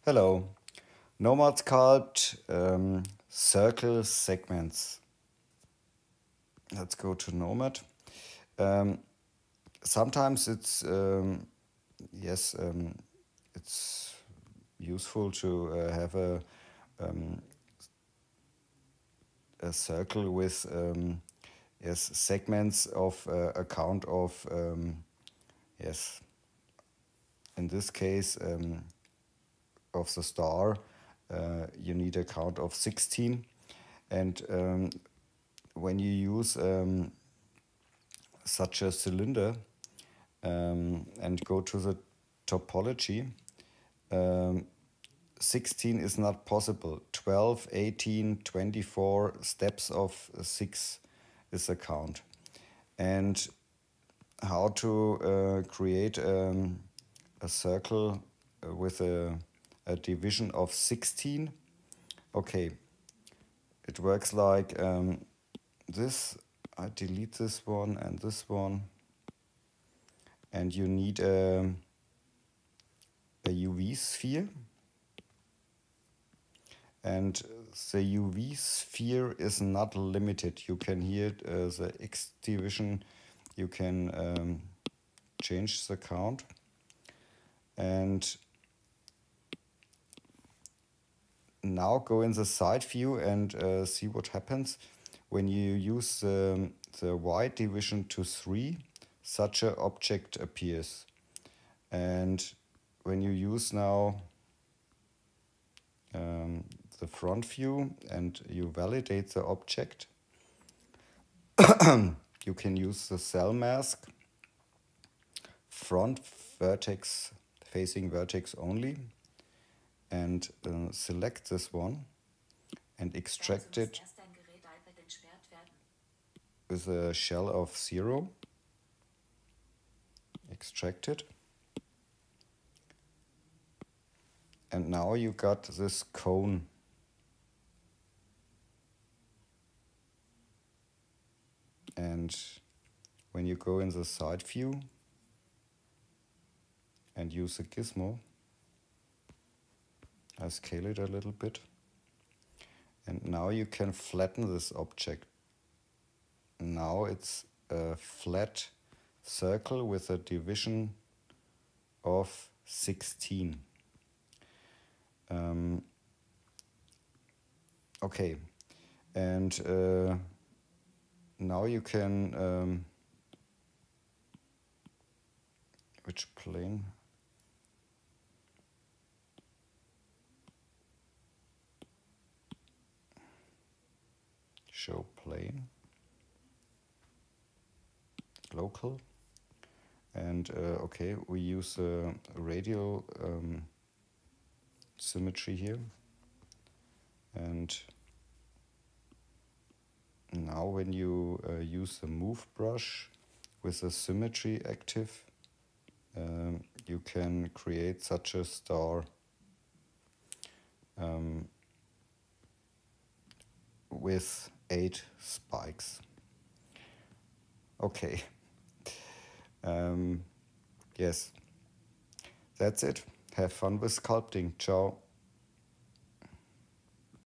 Hello. Nomad Sculpt, circle segments. Let's go to Nomad. Sometimes it's useful to have a circle with segments of a count of in this case of the star you need a count of 16, and when you use such a cylinder and go to the topology, 16 is not possible. 12, 18, 24 steps of 6 is a count. And how to create a circle with a division of 16? Okay, it works like this. I delete this one and this one, and you need a UV sphere, and the UV sphere is not limited. You can here the X division, you can change the count, and now go in the side view and see what happens when you use the Y division to 3. Such an object appears, and when you use now the front view and you validate the object, you can use the cell mask, front vertex facing vertex only, and select this one and extract it with a shell of 0. Extract it. And now you got this cone. And when you go in the side view and use the gizmo, I scale it a little bit. And now you can flatten this object. Now it's a flat circle with a division of 16. Okay, and now you can which plane? Show plane, local, and okay, we use radial symmetry here, and now when you use the move brush with the symmetry active, you can create such a star with 8 spikes. Okay. Yes, that's it. Have fun with sculpting. Ciao.